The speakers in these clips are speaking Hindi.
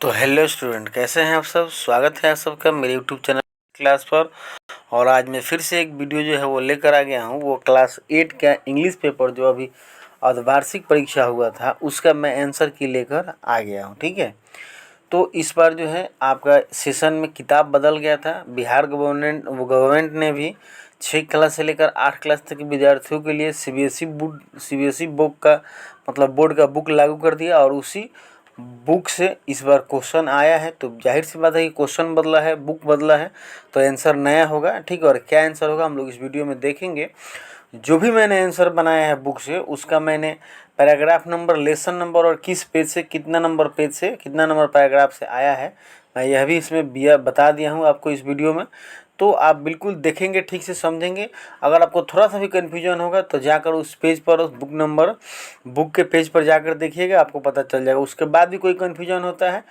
तो हेलो स्टूडेंट, कैसे हैं आप सब। स्वागत है आप सबका मेरे यूट्यूब चैनल क्लास पर। और आज मैं फिर से एक वीडियो जो है वो लेकर आ गया हूँ। वो क्लास 8 का इंग्लिश पेपर जो अभी अर्धवार्षिक परीक्षा हुआ था उसका मैं आंसर की लेकर आ गया हूँ। ठीक है, तो इस बार जो है आपका सेशन में किताब बदल गया था। बिहार गवर्नमेंट ने भी 6 क्लास से लेकर 8 क्लास तक के विद्यार्थियों के लिए सीबीएसई बुक का मतलब बोर्ड का बुक लागू कर दिया और उसी बुक से इस बार क्वेश्चन आया है। तो जाहिर सी बात है कि क्वेश्चन बदला है, बुक बदला है, तो आंसर नया होगा। ठीक है, और क्या आंसर होगा हम लोग इस वीडियो में देखेंगे। जो भी मैंने आंसर बनाया है बुक से उसका मैंने पैराग्राफ नंबर, लेसन नंबर और किस पेज से कितना नंबर पैराग्राफ से आया है मैं यह भी इसमें बता दिया हूँ आपको इस वीडियो में। तो आप बिल्कुल देखेंगे, ठीक से समझेंगे। अगर आपको थोड़ा सा भी कन्फ्यूजन होगा तो जाकर उस पेज पर, उस बुक के पेज पर जाकर देखिएगा, आपको पता चल जाएगा। उसके बाद भी कोई कन्फ्यूजन होता है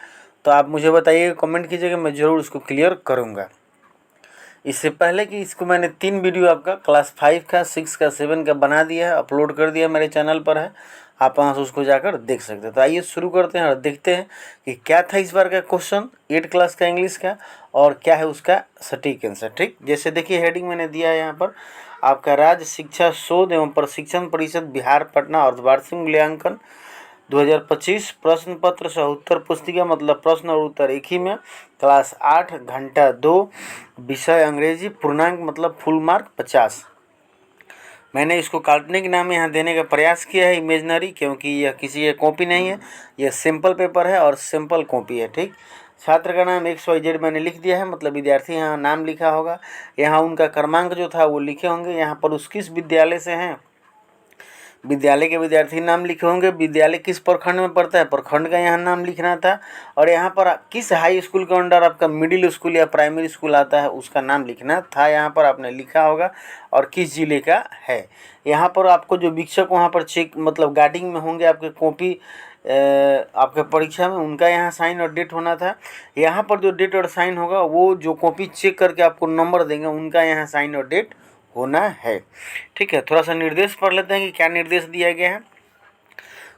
तो आप मुझे बताइएगा, कमेंट कीजिएगा, मैं ज़रूर उसको क्लियर करूँगा। इससे पहले कि इसको मैंने 3 वीडियो आपका क्लास 5 का, 6 का, 7 का बना दिया है, अपलोड कर दिया मेरे चैनल पर है। आप वहाँ से उसको जाकर देख सकते हैं। तो आइए शुरू करते हैं और देखते हैं कि क्या था इस बार का क्वेश्चन 8 क्लास का इंग्लिश का और क्या है उसका सटीक आंसर। ठीक, जैसे देखिए हेडिंग मैंने दिया है यहाँ पर, आपका राज्य शिक्षा शोध एवं प्रशिक्षण परिषद बिहार पटना अर्धवार्षिक मूल्यांकन 2025 प्रश्न पत्र सह उत्तर पुस्तिका, मतलब प्रश्न और उत्तर एक ही में, क्लास 8 घंटा 2, विषय अंग्रेजी, पूर्णांक मतलब फुल मार्क 50। मैंने इसको काल्पनिक नाम यहाँ देने का प्रयास किया है, इमेजनरी, क्योंकि यह किसी की कॉपी नहीं है, यह सिंपल पेपर है और सिंपल कॉपी है। ठीक, छात्र का नाम XYZ मैंने लिख दिया है, मतलब विद्यार्थी यहाँ नाम लिखा होगा, यहाँ उनका क्रमांक जो था वो लिखे होंगे, यहाँ पर उस किस विद्यालय से हैं विद्यालय के विद्यार्थी नाम लिखे होंगे, विद्यालय किस प्रखंड में पड़ता है प्रखंड का यहाँ नाम लिखना था, और यहाँ पर किस हाई स्कूल के अंडर आपका मिडिल स्कूल या प्राइमरी स्कूल आता है उसका नाम लिखना था, यहाँ पर आपने लिखा होगा, और किस जिले का है। यहाँ पर आपको जो शिक्षक वहाँ पर चेक मतलब गार्डिंग में होंगे आपके कॉपी आपके परीक्षा में, उनका यहाँ साइन और डेट होना था। यहाँ पर जो डेट और साइन होगा वो जो कॉपी चेक करके आपको नंबर देंगे उनका यहाँ साइन और डेट होना है। ठीक है, थोड़ा सा निर्देश पढ़ लेते हैं कि क्या निर्देश दिया गया है।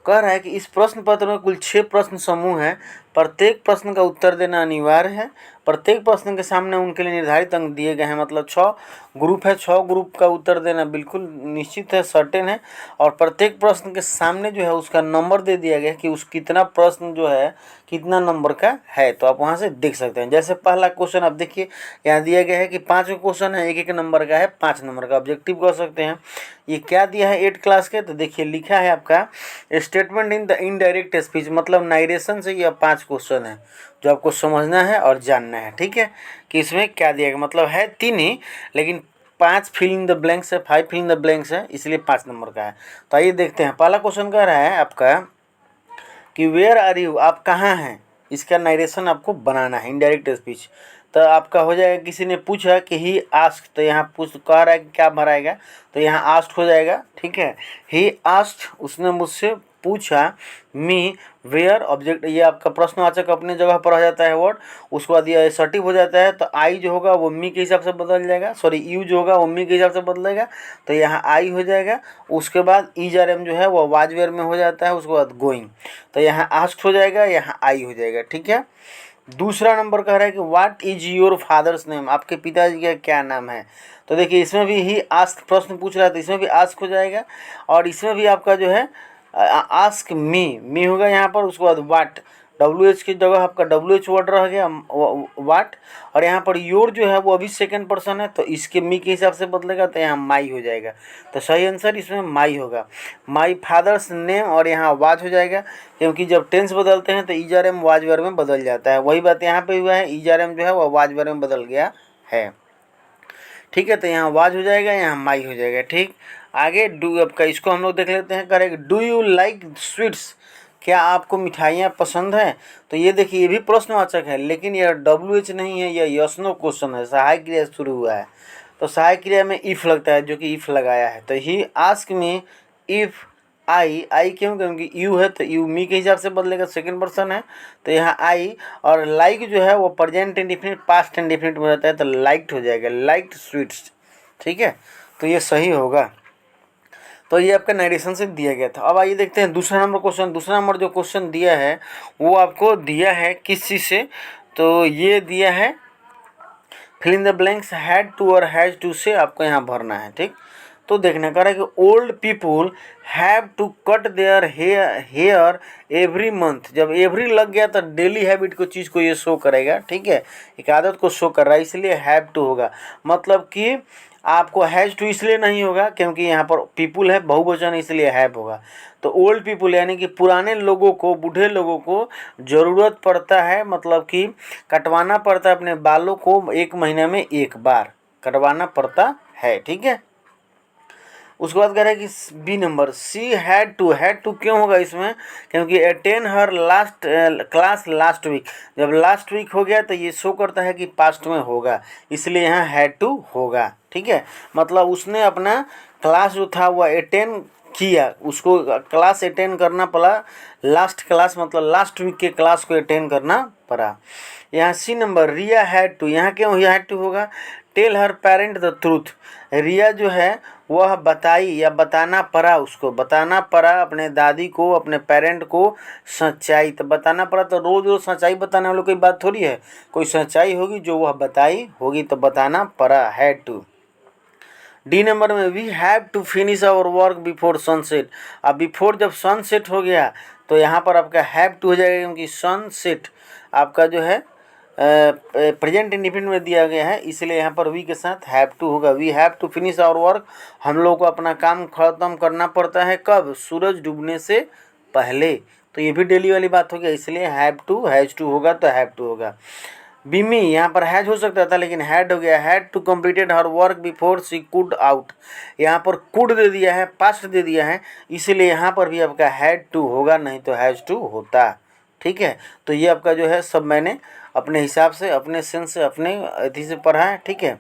कह रहा है कि इस प्रश्न पत्र में कुल 6 प्रश्न समूह हैं, प्रत्येक प्रश्न का उत्तर देना अनिवार्य है। प्रत्येक प्रश्न के सामने उनके लिए निर्धारित अंक दिए गए हैं, मतलब 6 ग्रुप है, 6 ग्रुप का उत्तर देना बिल्कुल निश्चित है, सर्टेन है। और प्रत्येक प्रश्न के सामने जो है उसका नंबर दे दिया गया है कि उस कितना प्रश्न जो है कितना नंबर का है। तो आप वहाँ से देख सकते हैं। जैसे पहला क्वेश्चन आप देखिए, यहाँ दिया गया है कि 5 क्वेश्चन है, एक नंबर का है, 5 नंबर का ऑब्जेक्टिव कह सकते हैं। ये क्या दिया है 8 क्लास के, तो देखिए लिखा है आपका statement in the indirect speech, मतलब नाइरेशन से यह 5 क्वेश्चन है जो आपको समझना है और जानना है। ठीक है, कि इसमें क्या दिया गया, मतलब है 3 ही लेकिन 5 फिल इन द ब्लैंक्स है, 5 फिल इन द ब्लैंक्स है, इसलिए 5 नंबर का है। तो आइए देखते हैं। पहला क्वेश्चन कह रहा है आपका कि वेयर आर यू, आप कहाँ हैं, इसका नाइरेशन आपको बनाना है, इनडायरेक्ट स्पीच। तो आपका हो जाएगा, किसी ने पूछा कि ही आस्क्ड, तो यहाँ पूछ कह रहा है कि क्या भराएगा, तो यहाँ आस्क्ड हो जाएगा। ठीक है, ही आस्क्ड, उसने मुझसे पूछा, मी वेयर ऑब्जेक्ट, ये आपका प्रश्नवाचक अपने जगह पर आ जाता है वर्ड, उसके बाद ये असर्टिव हो जाता है। तो आई जो होगा वो मी के हिसाब से बदल जाएगा, सॉरी यू जो होगा वो मी के हिसाब से बदलेगा, तो यहाँ आई हो जाएगा। उसके बाद इज आर एम जो है वो वाज वेयर में हो जाता है, उसके बाद गोइंग, तो यहाँ आस्क्ड हो जाएगा, यहाँ आई हो जाएगा। ठीक है, दूसरा नंबर कह रहा है कि what is your father's name, आपके पिताजी का क्या नाम है। तो देखिए इसमें भी ही आस्क प्रश्न पूछ रहा है, तो इसमें भी आस्क हो जाएगा। और इसमें भी आपका जो है आस्क मी होगा यहाँ पर, उसके बाद वाट, WH की जगह आपका WH वर्ड रह गया वाट, और यहाँ पर योर जो है वो अभी सेकंड पर्सन है तो इसके मी के हिसाब से बदलेगा, तो यहाँ माई हो जाएगा। तो सही आंसर इसमें माई होगा, माई फादर्स नेम, और यहाँ वाज हो जाएगा, क्योंकि जब टेंस बदलते हैं तो ईजर एम वाज वेयर में बदल जाता है। वही बात यहाँ पे हुआ है, ईजर एम जो है वो वाज वेयर में बदल गया है। ठीक है, तो यहाँ वाज हो जाएगा, यहाँ माई हो जाएगा। ठीक, आगे डू, आपका इसको हम लोग देख लेते हैं। Correct, do you like sweets, क्या आपको मिठाइयाँ पसंद हैं। तो ये देखिए ये भी प्रश्नवाचक है, लेकिन यह WH नहीं है, यह यस नो क्वेश्चन है, सहायक क्रिया से शुरू हुआ है। तो सहायक क्रिया में इफ़ लगता है, जो कि इफ़ लगाया है। तो he ask me if I क्यों, क्योंकि यू है तो यू मी के हिसाब से बदलेगा, सेकंड पर्सन है, तो यहाँ आई। और लाइक जो है वो प्रेजेंट इंडेफिनिट पास्ट इंडेफिनिट में रहता है, तो लाइक्ड हो जाएगा, लाइक्ड स्वीट्स। ठीक है, तो ये सही होगा। तो ये आपका नरेशन से दिया गया था। अब आइए देखते हैं दूसरा नंबर क्वेश्चन। दूसरा नंबर जो क्वेश्चन दिया है वो आपको दिया है किस चीज़ से, तो ये दिया है fill in the blanks had to और हैज टू से आपको यहाँ भरना है। ठीक, तो देखने का है कि old people have to cut their hair every month. जब एवरी लग गया तो डेली हैबिट को चीज़ को ये शो करेगा। ठीक है, एक आदत को शो कर रहा है, इसलिए हैव टू होगा। मतलब कि आपको हैज टू इसलिए नहीं होगा क्योंकि यहाँ पर पीपुल है, बहुवचन, इसलिए हैव होगा। तो ओल्ड पीपुल यानी कि पुराने लोगों को, बूढ़े लोगों को ज़रूरत पड़ता है, मतलब कि कटवाना पड़ता है अपने बालों को 1 महीने में 1 बार कटवाना पड़ता है। ठीक है, उसके बाद कह रहा है कि B number C had to क्यों होगा इसमें, क्योंकि attend her last class last week. जब लास्ट वीक हो गया तो ये शो करता है कि पास्ट में होगा, इसलिए यहाँ हैड टू होगा। ठीक है, मतलब उसने अपना क्लास जो था वह अटेन किया, उसको क्लास अटेंड करना पड़ा, लास्ट क्लास मतलब लास्ट वीक के क्लास को अटेंड करना पड़ा। यहाँ C number Riya had to, यहाँ क्यों हैड टू होगा, tell her parent the truth. Riya जो है वह बताई या बताना पड़ा, उसको बताना पड़ा अपने दादी को, अपने पेरेंट को सच्चाई। तो बताना पड़ा तो रोज़ रोज़ सच्चाई बताने वाली कोई बात थोड़ी है, कोई सच्चाई होगी जो वह बताई होगी, तो बताना पड़ा, हैड टू। डी नंबर में we have to finish our work before sunset. अब बिफोर जब सनसेट हो गया तो यहाँ पर आपका हैव टू हो जाएगा, क्योंकि सनसेट आपका जो है प्रेजेंट इंडिफिनिट में दिया गया है, इसलिए यहाँ पर वी के साथ हैव टू होगा। We have to finish our work, हम लोग को अपना काम ख़त्म करना पड़ता है कब, सूरज डूबने से पहले। तो ये भी डेली वाली बात हो गया, इसलिए हैव टू हैज़ टू होगा, तो हैव टू होगा। बीमी यहाँ पर हैज हो सकता था लेकिन हैड हो गया, had to completed her work before she could out. यहाँ पर कुड दे दिया है, पास्ट दे दिया है, इसीलिए यहाँ पर भी आपका हैड टू होगा, नहीं तो हैज़ टू होता। ठीक है, तो ये आपका जो है सब मैंने अपने हिसाब से, अपने सेंस से, अपने अथी से पढ़ा है। ठीक है,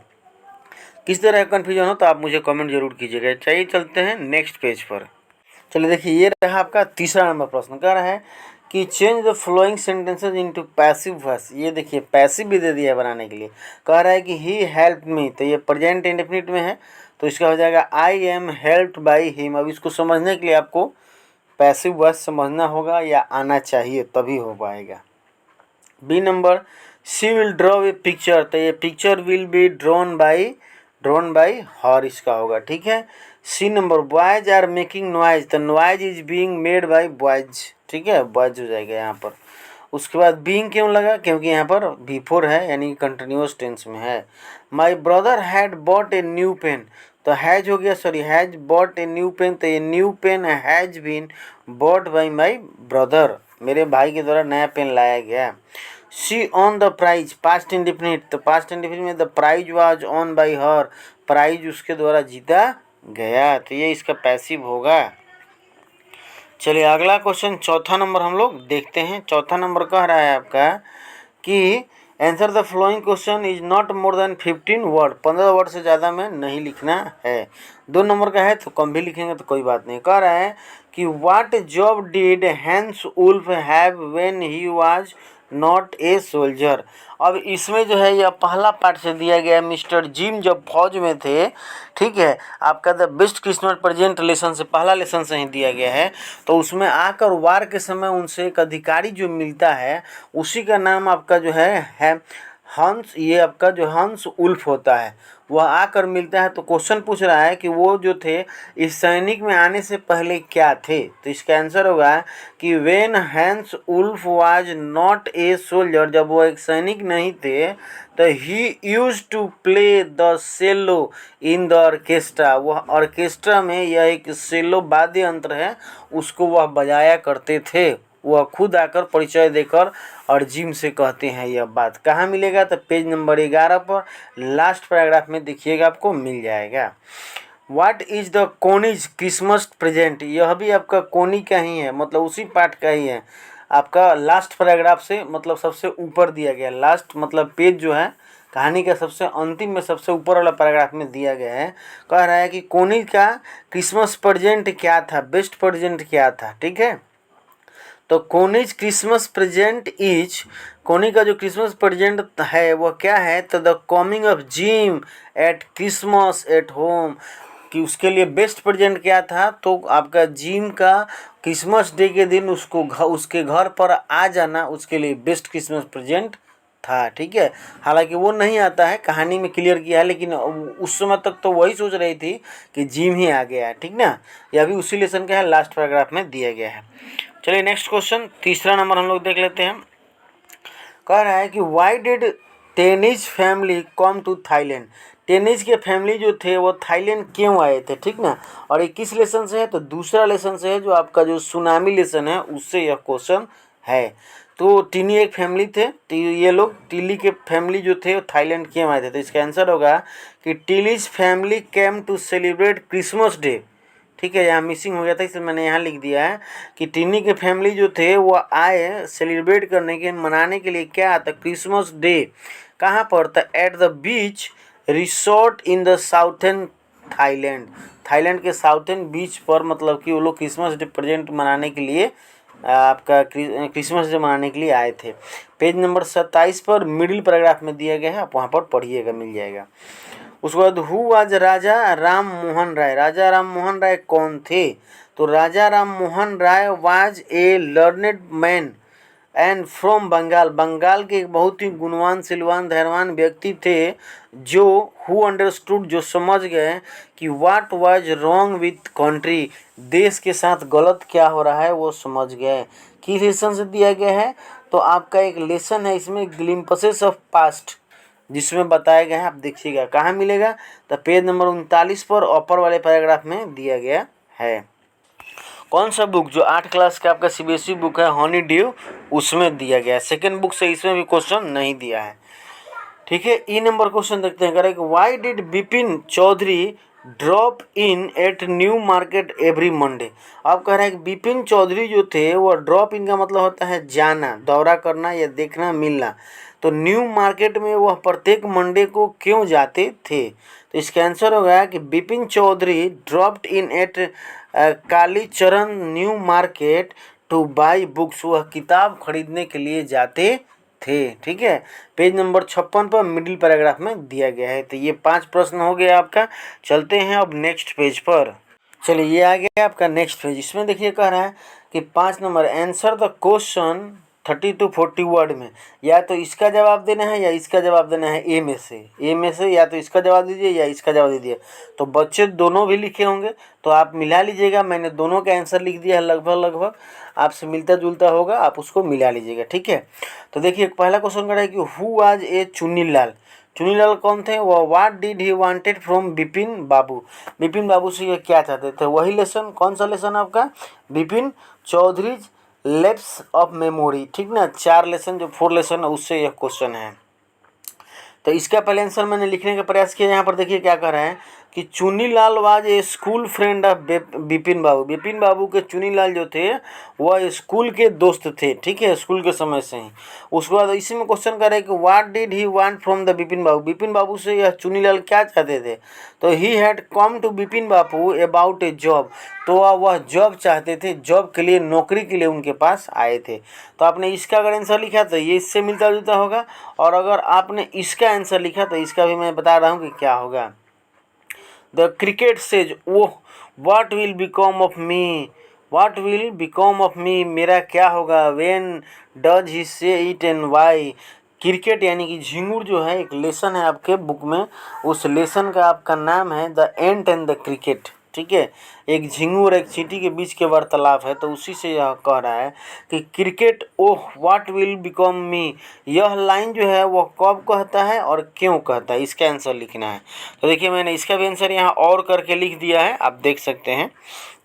किस तरह का कन्फ्यूजन हो तो आप मुझे कमेंट जरूर कीजिएगा। चलिए चलते हैं नेक्स्ट पेज पर। चलिए देखिए, ये रहा आपका तीसरा नंबर प्रश्न। कह रहा है कि change the flowing sentences into passive voice. ये देखिए पैसिव भी दे दिया है बनाने के लिए। कह रहा है कि ही हेल्प मी, तो ये प्रेजेंट इंडेफिनिट में है, तो इसका हो जाएगा I am helped by him. अब इसको समझने के लिए आपको पैसिव वॉइस समझना होगा या आना चाहिए, तभी हो पाएगा। B number she will draw a picture, तो ये picture will be drawn by her, इसका होगा। ठीक है, C number boys are making noise, तो noise is being made by boys. ठीक है, बॉयज हो जाएगा यहाँ पर। उसके बाद बीइंग क्यों लगा, क्योंकि यहाँ पर बिफोर है यानी कंटिन्यूअस टेंस में है। My brother had bought a new pen, तो हैज हो गया, sorry has bought a new pen, तो ये new pen has been bought by my brother, मेरे भाई के द्वारा नया पेन लाया गया। She won the prize, past indefinite, तो पास्ट इंडिफिनिट में the prize was won by her, prize उसके द्वारा जीता गया, तो ये इसका पैसिव होगा। चलिए अगला क्वेश्चन, चौथा नंबर हम लोग देखते हैं। चौथा नंबर कह रहा है आपका कि answer the following question is not more than 15 word, 15 word से ज़्यादा में नहीं लिखना है। 2 नंबर का है तो कम भी लिखेंगे तो कोई बात नहीं। कह रहा है कि what job did Hans Woolf have when he was not a soldier. अब इसमें जो है यह पहला पार्ट से दिया गया है, मिस्टर जिम जब फौज में थे। ठीक है, आपका the best Christmas present lesson से, पहला लेसन से ही दिया गया है। तो उसमें आकर वार के समय उनसे एक अधिकारी जो मिलता है, उसी का नाम आपका जो है हंस, ये आपका जो हंस उल्फ होता है, वह आकर मिलता है। तो क्वेश्चन पूछ रहा है कि वो जो थे इस सैनिक में आने से पहले क्या थे, तो इसका आंसर होगा कि when Hans Woolf was not a soldier, जब वो एक सैनिक नहीं थे, तो he use to play the cello in the orchestra, वह ऑर्केस्ट्रा में, यह एक सेलो वाद्य यंत्र है, उसको वह बजाया करते थे। वह खुद आकर परिचय देकर और जिम से कहते हैं यह बात। कहाँ मिलेगा, तो पेज नंबर 11 पर लास्ट पैराग्राफ में देखिएगा, आपको मिल जाएगा। What is the Connie's Christmas present, यह भी आपका कोनी का ही है, मतलब उसी पार्ट का ही है, आपका लास्ट पैराग्राफ से, मतलब सबसे ऊपर दिया गया। लास्ट मतलब पेज जो है कहानी का सबसे अंतिम में सबसे ऊपर वाला पैराग्राफ में दिया गया है। कह रहा है कि कोनी का क्रिसमस प्रेजेंट क्या था, बेस्ट प्रेजेंट क्या था। ठीक है, तो कोनीज क्रिसमस प्रेजेंट इज, कोनी का जो क्रिसमस प्रेजेंट है वह क्या है, तो the coming of gym eight Christmas at home, कि उसके लिए बेस्ट प्रेजेंट क्या था, तो आपका जिम का क्रिसमस डे के दिन उसके घर पर आ जाना उसके लिए बेस्ट क्रिसमस प्रेजेंट था। ठीक है, हालांकि वो नहीं आता है, कहानी में क्लियर किया है, लेकिन उस समय तक तो वही सोच रही थी कि जिम ही आ गया है। ठीक ना, यह भी उसी लेसन का है, लास्ट पैराग्राफ में दिया गया है। चलिए नेक्स्ट क्वेश्चन, तीसरा नंबर हम लोग देख लेते हैं। कह रहा है कि why did Tennis family come to Thailand. Tennis के फैमिली जो थे वो थाईलैंड क्यों आए थे। ठीक ना, और ये किस लेसन से है, तो दूसरा लेसन से है, जो आपका जो सुनामी लेसन है उससे यह क्वेश्चन है। तो टिनी एक फैमिली थे, तो ये लोग टिली के फैमिली जो थे वो थाईलैंड क्यों आए थे, तो इसका आंसर होगा कि Tilly's family came to celebrate Christmas day. ठीक है, यहाँ मिसिंग हो गया था, इसलिए मैंने यहाँ लिख दिया है कि टिनी के फैमिली जो थे वो आए सेलिब्रेट करने के, मनाने के लिए, क्या आता, क्रिसमस डे। कहाँ पर था, at the beach resort in the southern Thailand. Thailand के साउथर्न बीच पर, मतलब कि वो लोग क्रिसमस डे प्रेजेंट मनाने के लिए, आपका क्रिसमस डे मनाने के लिए आए थे। पेज नंबर 27 पर मिडिल पैराग्राफ में दिया गया है, आप वहाँ पर पढ़िएगा, मिल जाएगा। उसके बाद हु वाज राजा राम मोहन राय। राजा राम मोहन राय कौन थे, तो Raja Ram Mohan Roy was a learned man and from Bengal. Bengal के एक बहुत ही गुणवान, सिलवान, धैर्यवान व्यक्ति थे, जो हु अंडरस्टूड, जो समझ गए कि what was wrong with country, देश के साथ गलत क्या हो रहा है वो समझ गए। किस लेसन से दिया गया है, तो आपका एक लेसन है इसमें, ग्लिम्पसेस ऑफ पास्ट, जिसमें बताया गया है, आप देखिएगा कहाँ मिलेगा, तो पेज नंबर 39 पर अपर वाले पैराग्राफ में दिया गया है। कौन सा बुक, जो 8 क्लास का आपका सीबीएसई बुक है हनी ड्यू, उसमें दिया गया है। सेकंड बुक से इसमें भी क्वेश्चन नहीं दिया है। ठीक है, ई नंबर क्वेश्चन देखते हैं। Correct, why did Bipin Chaudhary drop in at New Market every Monday. आप कह रहे हैं कि बिपिन चौधरी जो थे वो ड्रॉप इन का मतलब होता है जाना, दौरा करना या देखना, मिलना। तो न्यू मार्केट में वह प्रत्येक मंडे को क्यों जाते थे, तो इसका आंसर होगा कि Bipin Chaudhary dropped in at Kalicharan New Market to buy books. वह किताब खरीदने के लिए जाते थे। ठीक है, पेज नंबर 56 पर मिडिल पैराग्राफ में दिया गया है। तो ये 5 प्रश्न हो गया आपका। चलते हैं अब नेक्स्ट पेज पर। चलिए, ये आ गया आपका नेक्स्ट पेज। इसमें देखिए कह रहा है कि 5 number, answer the question 30 to 40 word में, या तो इसका जवाब देना है या इसका जवाब देना है। ए में से या तो इसका जवाब दीजिए या इसका जवाब दीजिए। तो बच्चे दोनों भी लिखे होंगे, तो आप मिला लीजिएगा। मैंने दोनों का आंसर लिख दिया है, लगभग आपसे मिलता जुलता होगा, आप उसको मिला लीजिएगा। ठीक है, तो देखिए पहला क्वेश्चन कर रहा है कि who was a Chunnilal. Chunnilal कौन थे, वह what did he wanted from Bipin Babu. Bipin Babu से ये क्या चाहते थे, वही लेसन, कौन सा लेसन आपका, Bipin Chaudhary lapse of memory. ठीक ना, 4 लेसन, जो 4 लेसन है उससे यह क्वेश्चन है। तो इसका पहले आंसर मैंने लिखने का प्रयास किया। यहाँ पर देखिए क्या कर रहे हैं कि Chunnilal was a school friend of Bipin Babu. Bipin Babu के चुन्नीलाल जो थे वह स्कूल के दोस्त थे। ठीक है, स्कूल के समय से ही। उसके बाद इसी में क्वेश्चन कर रहे हैं कि what did he want from the Bipin Babu. Bipin Babu से यह चुन्नीलाल क्या चाहते थे, तो he had come to Bipin Babu about a job. तो वह जॉब चाहते थे, जॉब के लिए, नौकरी के लिए उनके पास आए थे। तो आपने इसका अगर आंसर लिखा तो ये इससे मिलता जुलता होगा, और अगर आपने इसका आंसर लिखा तो इसका भी मैं बता रहा हूँ कि क्या होगा। The cricket says, oh what will become of me, what will become of me, मेरा क्या होगा। व्हेन डज ही से इट एंड वाई। क्रिकेट यानी कि झिंगुर जो है, एक लेसन है आपके बुक में, उस लेसन का आपका नाम है the ant and the cricket. ठीक है, एक झिंगुर और एक चींटी के बीच के वार्तालाप है, तो उसी से यह कह रहा है कि cricket oh what will become me. यह लाइन जो है वह कब कहता है और क्यों कहता है, इसका आंसर लिखना है। तो देखिए मैंने इसका भी आंसर यहाँ और करके लिख दिया है, आप देख सकते हैं,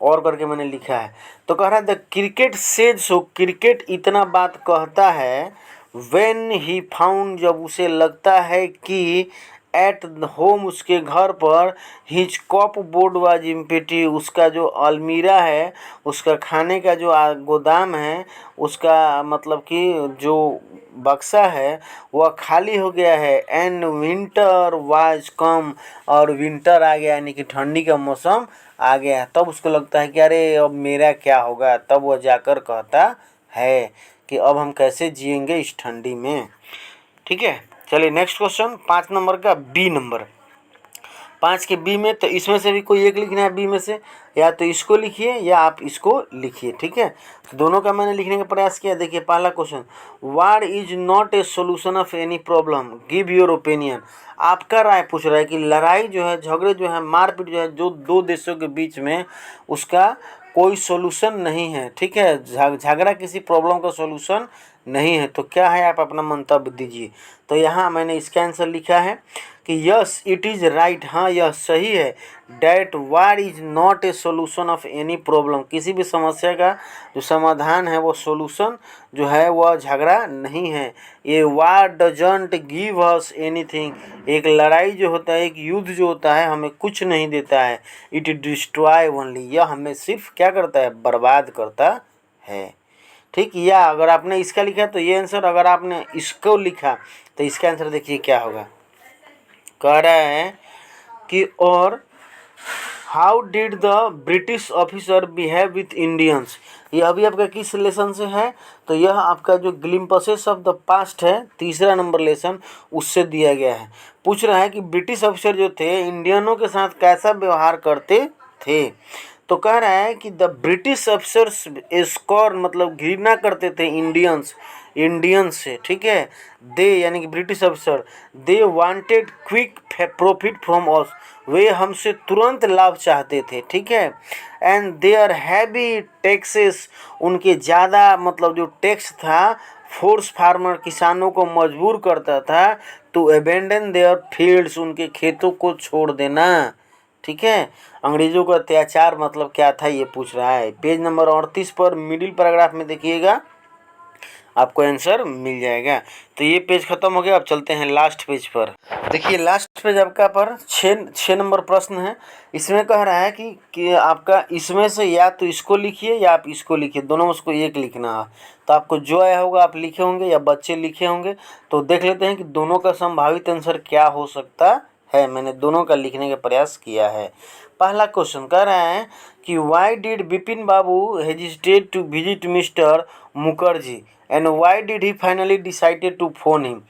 और करके मैंने लिखा है। तो कह रहा है the cricket says so, cricket इतना बात कहता है, व्हेन ही फाउंड, जब उसे लगता है कि, एट होम, उसके घर पर, his cup board was empty, उसका जो अलमीरा है, उसका खाने का जो गोदाम है, उसका मतलब कि जो बक्सा है वह खाली हो गया है। एंड विंटर वाज कम, और विंटर आ गया यानी कि ठंडी का मौसम आ गया। तब उसको लगता है कि अरे अब मेरा क्या होगा। तब वह जाकर कहता है कि अब हम कैसे जिएंगे इस ठंडी में। ठीक है, चलिए नेक्स्ट क्वेश्चन 5 नंबर का, बी नंबर। 5 के बी में, तो इसमें से भी कोई एक लिखना है बी में से, या तो इसको लिखिए या आप इसको लिखिए, ठीक है। तो दोनों का मैंने लिखने का प्रयास किया। देखिए पहला question, war is not a solution of any problem, give your opinion. आपका राय पूछ रहा है कि लड़ाई जो है, झगड़े जो है, मारपीट जो है, जो दो देशों के बीच में, उसका कोई सोल्यूशन नहीं है, ठीक है। झगड़ा किसी प्रॉब्लम का सोल्यूशन नहीं है। तो क्या है, आप अपना मंतव्य दीजिए। तो यहाँ मैंने इसका आंसर लिखा है कि यस इट इज़ राइट, हाँ यह सही है, that war is not a solution of any problem, किसी भी समस्या का जो समाधान है वो सोल्यूशन जो है वह झगड़ा नहीं है। ये वार डजंट गिव अस एनीथिंग, एक लड़ाई जो होता है, एक युद्ध जो होता है, हमें कुछ नहीं देता है। इट डिस्ट्रॉय ओनली, यह हमें सिर्फ क्या करता है, बर्बाद करता है, ठीक। या अगर आपने इसका लिखा तो ये आंसर, अगर आपने इसको लिखा तो इसका आंसर देखिए क्या होगा। कह रहा है कि और how did the British officer behave with Indians, ये अभी आपका किस लेसन से है, तो यह आपका जो ग्लिम्पसेस ऑफ द पास्ट है, तीसरा नंबर लेसन, उससे दिया गया है। पूछ रहा है कि ब्रिटिश ऑफिसर जो थे इंडियनों के साथ कैसा व्यवहार करते थे। तो कह रहा है कि द ब्रिटिश ऑफिसर्स स्कॉर, मतलब घृणा करते थे इंडियंस से, ठीक है। दे यानी कि British officer, they wanted quick profit from us, वे हमसे तुरंत लाभ चाहते थे, ठीक है। एंड देयर हैवी टैक्सेस, उनके ज़्यादा मतलब जो टैक्स था फोर्स फार्मर, किसानों को मजबूर करता था टू अबेंडन देयर फील्ड्स, उनके खेतों को छोड़ देना, ठीक है। अंग्रेजों का अत्याचार मतलब क्या था ये पूछ रहा है। पेज नंबर 38 पर मिडिल पैराग्राफ में देखिएगा, आपको आंसर मिल जाएगा। तो ये पेज खत्म हो गया। अब चलते हैं लास्ट पेज पर। देखिए लास्ट पेज आपका पर 6 नंबर प्रश्न है। इसमें कह रहा है कि आपका इसमें से या तो इसको लिखिए या आप इसको लिखिए, दोनों में उसको एक लिखना है। तो आपको जो आया होगा आप लिखे होंगे या बच्चे लिखे होंगे। तो देख लेते हैं कि दोनों का संभावित आंसर क्या हो सकता है। मैंने दोनों का लिखने का प्रयास किया है। पहला क्वेश्चन कह रहा है कि why did Bipin Babu hesitate to visit mister Mukherjee and why did he finally decided to phone him.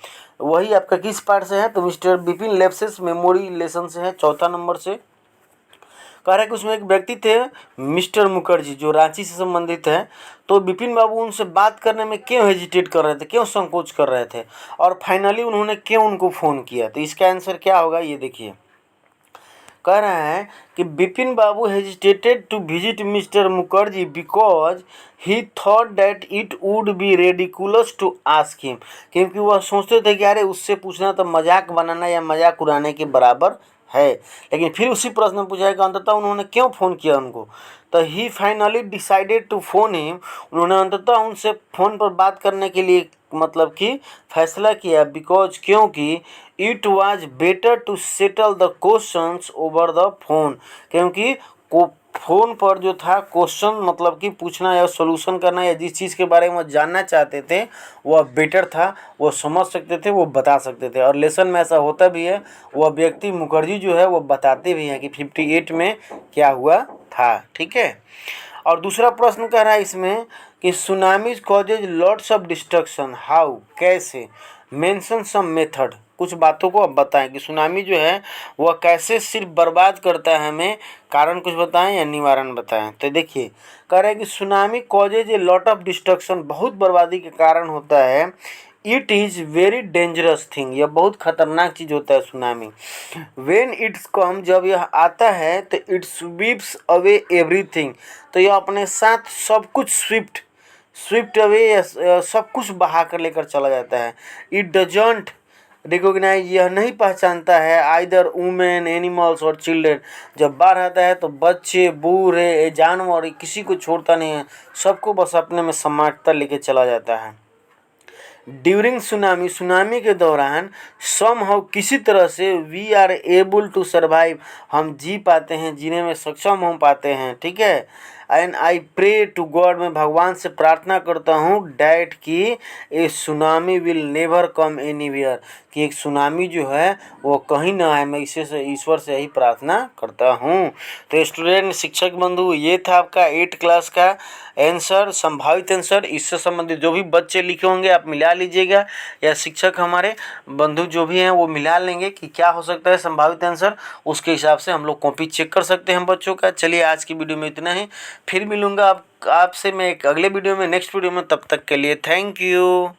वही आपका किस पार्ट से है, तो mister Bipin lapses memory lesson से है, चौथा नंबर से। कह रहा है कि उसमें एक व्यक्ति थे मिस्टर मुखर्जी जो रांची से संबंधित है। तो बिपिन बाबू उनसे बात करने में क्यों हेजिटेट कर रहे थे, क्यों संकोच कर रहे थे, और फाइनली उन्होंने क्यों उनको फ़ोन किया। तो इसका आंसर क्या होगा ये देखिए। कह रहा है कि Bipin Babu hesitated to visit mister Mukherjee because he thought that it would be ridiculous to ask him, क्योंकि वह सोचते थे कि अरे उससे पूछना तो मजाक बनाना या मजाक उड़ाने के बराबर है। लेकिन फिर उसी प्रश्न में पूछा है कि अंततः उन्होंने क्यों फ़ोन किया उनको। तो he finally decided to phone him, उन्होंने अंततः उनसे फ़ोन पर बात करने के लिए मतलब कि फैसला किया, बिकॉज क्योंकि it was better to settle the questions over the phone, क्योंकि फ़ोन पर जो था क्वेश्चन मतलब कि पूछना या सॉल्यूशन करना या जिस चीज़ के बारे में जानना चाहते थे वह बेटर था, वो समझ सकते थे, वो बता सकते थे। और लेसन में ऐसा होता भी है, वह व्यक्ति मुखर्जी जो है वो बताते भी हैं कि 58 में क्या हुआ था, ठीक है। और दूसरा प्रश्न कह रहा है इसमें कि tsunamis causes lots of destruction, how, कैसे, मेंशन सम मेथड, कुछ बातों को अब बताएं कि सुनामी जो है वह कैसे सिर्फ बर्बाद करता है, हमें कारण कुछ बताएं या निवारण बताएं। तो देखिए कह रहे हैं कि tsunami causes a lot of destruction, बहुत बर्बादी के कारण होता है। It is very dangerous thing, यह बहुत खतरनाक चीज़ होता है सुनामी। वेन इट्स कम, जब यह आता है तो इट स्वीप्स अवे एवरीथिंग, तो यह अपने साथ सब कुछ स्विफ्ट अवे सब कुछ बहा कर लेकर चला जाता है। इट डजंट रिकॉग्नाइज, यह नहीं पहचानता है आइदर वुमेन, एनिमल्स और चिल्ड्रेन, जब बाढ़ आता है तो बच्चे, बूढ़े, जानवर, किसी को छोड़ता नहीं है, सबको बस अपने में समेटता लेके चला जाता है। ड्यूरिंग सुनामी, सुनामी के दौरान समहाउ किसी तरह से we are able to survive, हम जी पाते हैं, जीने में सक्षम हो पाते हैं, ठीक है। And I pray to God, मैं भगवान से प्रार्थना करता हूँ डैट कि a tsunami will never come anywhere, कि एक सुनामी जो है वो कहीं ना आए, मैं इसे से ईश्वर से यही प्रार्थना करता हूँ। तो स्टूडेंट शिक्षक बंधु, ये था आपका 8 क्लास का आंसर, संभावित आंसर। इससे संबंधित जो भी बच्चे लिखे होंगे आप मिला लीजिएगा, या शिक्षक हमारे बंधु जो भी हैं वो मिला लेंगे कि क्या हो सकता है संभावित आंसर, उसके हिसाब से हम लोग कॉपी चेक कर सकते हैं बच्चों का। चलिए आज की वीडियो में इतना ही, फिर मिलूंगा आपसे मैं एक अगले वीडियो में, नेक्स्ट वीडियो में। तब तक के लिए थैंक यू।